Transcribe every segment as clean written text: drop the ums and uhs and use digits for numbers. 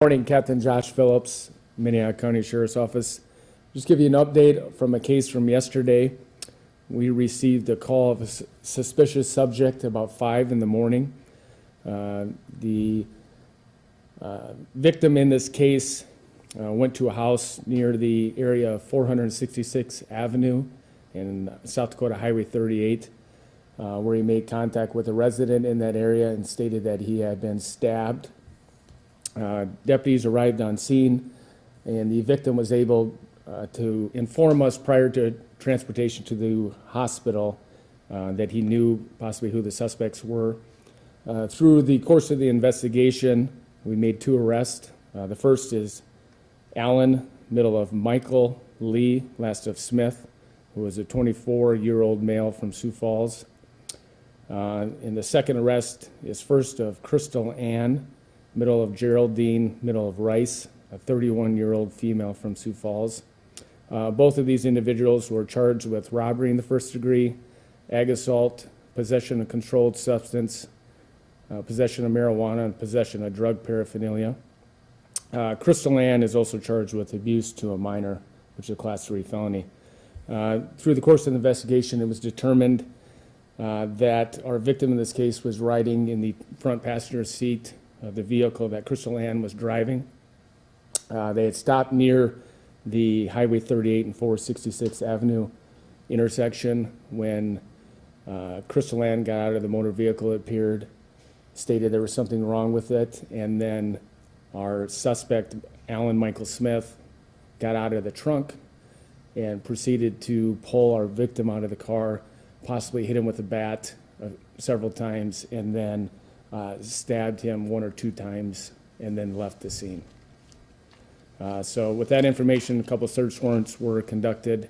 Morning, Captain Josh Phillips, Minnehaha County Sheriff's Office. Just give you an update from a case from yesterday. We received a call of a suspicious subject about 5 in the morning. The victim in this case went to a house near the area of 466 Avenue in South Dakota Highway 38, where he made contact with a resident in that area and stated that he had been stabbed. Deputies arrived on scene, and the victim was able to inform us prior to transportation to the hospital that he knew possibly who the suspects were. Through the course of the investigation, we made 2 arrests. The first is Allen, middle of Michael Lee, last of Smith, who was a 24-year-old male from Sioux Falls. And the second arrest is first of Crystal Ann, middle of Geraldine, middle of Rice, a 31-year-old female from Sioux Falls. Both of these individuals were charged with robbery in the first degree, ag assault, possession of controlled substance, possession of marijuana, and possession of drug paraphernalia. Crystal Ann is also charged with abuse to a minor, which is a Class 3 felony. Through the course of the investigation, it was determined that our victim in this case was riding in the front passenger seat of the vehicle that Crystal Ann was driving. They had stopped near the Highway 38 and 466 Avenue intersection when Crystal Ann got out of the motor vehicle, it appeared, stated there was something wrong with it, and then our suspect, Alan Michael Smith, got out of the trunk and proceeded to pull our victim out of the car, possibly hit him with a bat several times, and then stabbed him 1 or 2 times and then left the scene. So with that information, a couple of search warrants were conducted.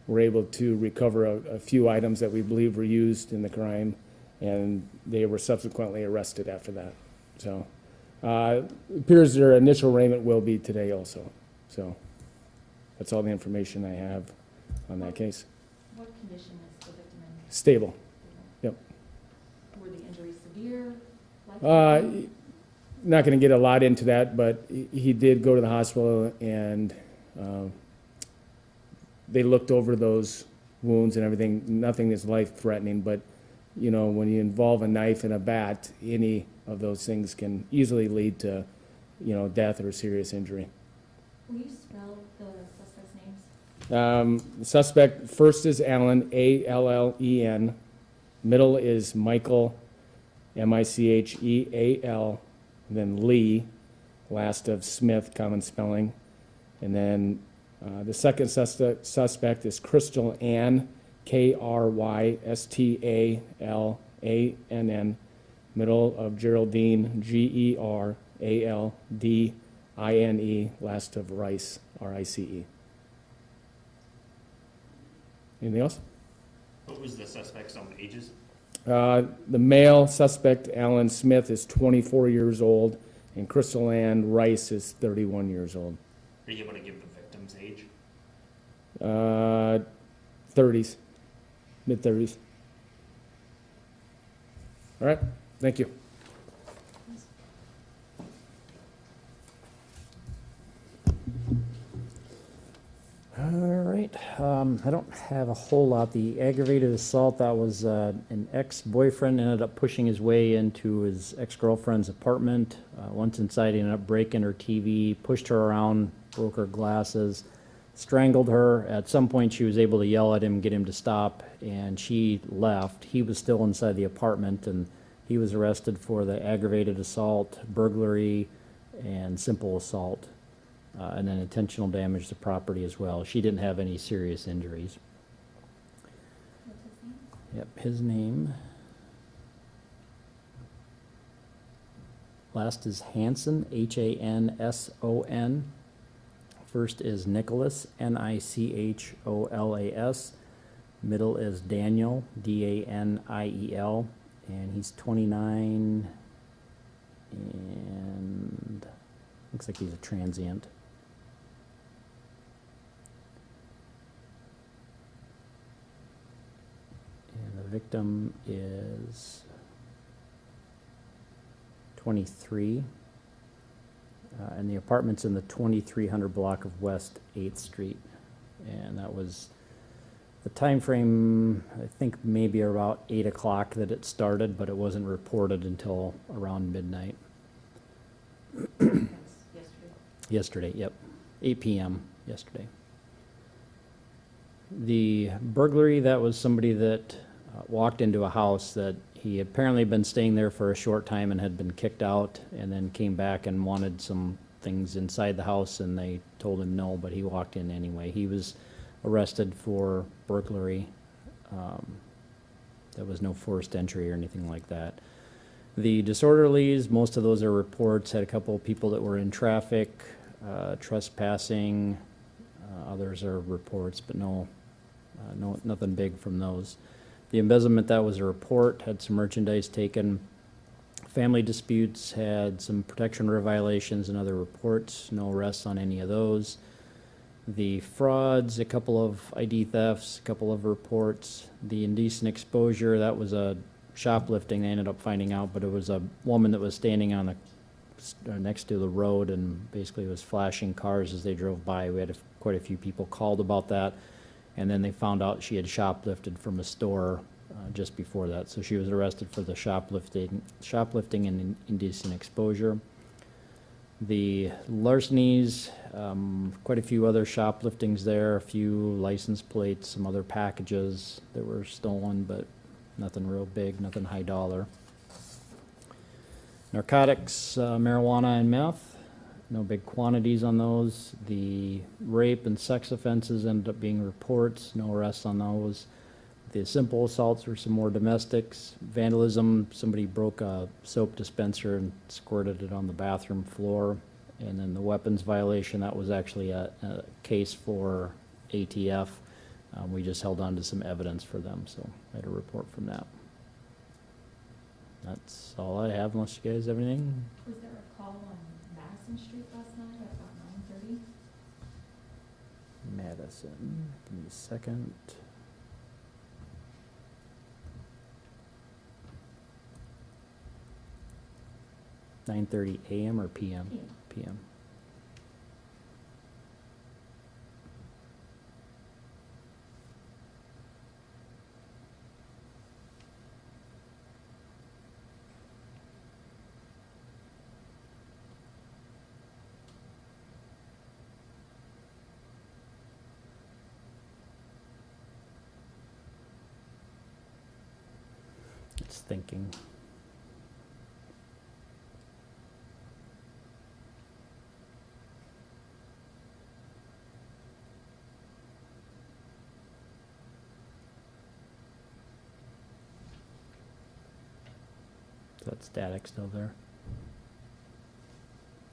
We're able to recover a few items that we believe were used in the crime, and they were subsequently arrested after that. So it appears their initial arraignment will be today also. So that's all the information I have on that case. What condition is the victim in? Stable. Yep. Were the injuries severe? Not going to get a lot into that, but he did go to the hospital, and they looked over those wounds and everything. Nothing is life-threatening, but you know, when you involve a knife and a bat, any of those things can easily lead to, you know, death or serious injury. Will you spell the suspect's names? The suspect first is Allen, A-L-L-E-N. Middle is Michael, M-I-C-H-E-A-L, then Lee, last of Smith, common spelling. And then the second suspect is Crystal Ann, K-R-Y-S-T-A-L-A-N-N, middle of Geraldine, G-E-R-A-L-D-I-N-E, last of Rice, R-I-C-E. Anything else? What was the suspect's own ages? The male suspect, Alan Smith, is 24 years old, and Crystal Ann Rice is 31 years old. Are you able to give the victim's age? 30s, mid-30s. All right, thank you. All right, I don't have a whole lot. The aggravated assault, that was an ex-boyfriend ended up pushing his way into his ex-girlfriend's apartment. Once inside, he ended up breaking her TV, pushed her around, broke her glasses, strangled her. At some point, she was able to yell at him, get him to stop, and she left. He was still inside the apartment, and he was arrested for the aggravated assault, burglary, and simple assault. And then intentional damage to property as well. She didn't have any serious injuries. What's his name? Yep, his name. Last is Hanson, H-A-N-S-O-N. First is Nicholas, N-I-C-H-O-L-A-S. Middle is Daniel, D-A-N-I-E-L. And he's 29, and looks like he's a transient. And the victim is 23, And the apartment's in the 2300 block of West 8th Street. And that was the time frame, I think maybe about 8 o'clock that it started, but it wasn't reported until around midnight. That's yesterday. Yesterday, yep. 8 p.m. yesterday. The burglary, that was somebody that walked into a house that he had apparently been staying there for a short time and had been kicked out, and then came back and wanted some things inside the house, and they told him no, but he walked in anyway. He was arrested for burglary. There was no forced entry or anything like that. The disorderlies, most of those are reports. Had a couple of people that were in traffic, trespassing. Others are reports, but nothing big from those. The embezzlement, that was a report. Had some merchandise taken. Family disputes had some protection order violations and other reports. No arrests on any of those. The frauds, a couple of ID thefts, a couple of reports. The indecent exposure, that was a shoplifting, they ended up finding out, but it was a woman that was standing on the next to the road and basically was flashing cars as they drove by. We had quite a few people called about that, and then they found out she had shoplifted from a store just before that. So she was arrested for the shoplifting and indecent exposure. The larcenies, quite a few other shopliftings there, a few license plates, some other packages that were stolen, but nothing real big, nothing high dollar. Narcotics, marijuana and meth, no big quantities on those. The rape and sex offenses ended up being reports, no arrests on those. The simple assaults were some more domestics. Vandalism, somebody broke a soap dispenser and squirted it on the bathroom floor. And then the weapons violation, that was actually a case for ATF. We just held on to some evidence for them, so I had a report from that. That's all I have, unless you guys have anything. Was there a call on Madison Street last night at about 9:30? Madison, give me a second. (9:30 a.m. or p.m.? PM. p.m. It's thinking. Is that static still there?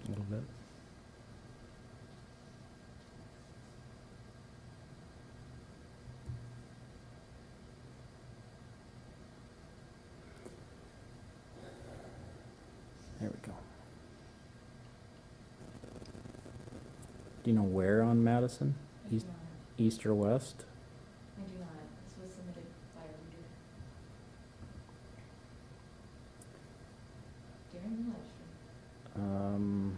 A little bit. There we go. Do you know where on Madison? I do East, not. east or west? I do not. This was submitted by a reader. During the live stream.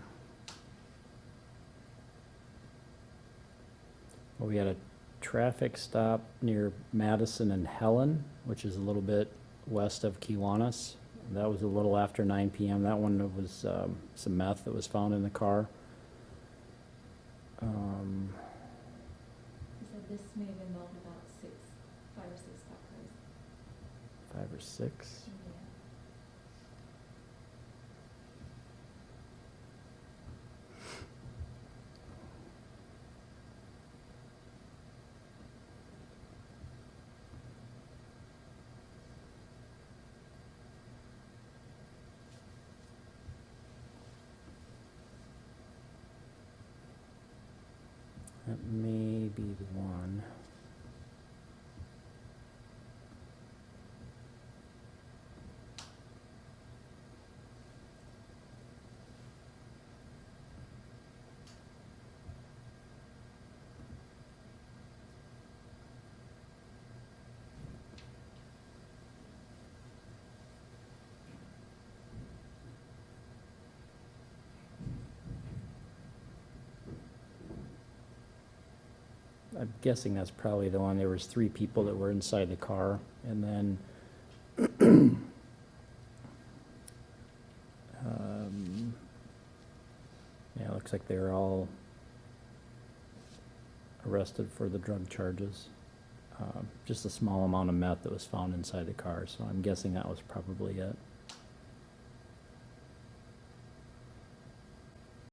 Well, we had a traffic stop near Madison and Helen, which is a little bit west of Kiwanis. That was a little after 9 p.m. That one was some meth that was found in the car. He said this may have involved about 5 or 6 cop cars. 5 or 6. Yeah. That may be the one. I'm guessing that's probably the one. There was 3 people that were inside the car, and then yeah, it looks like they were all arrested for the drug charges. Just a small amount of meth that was found inside the car, so I'm guessing that was probably it.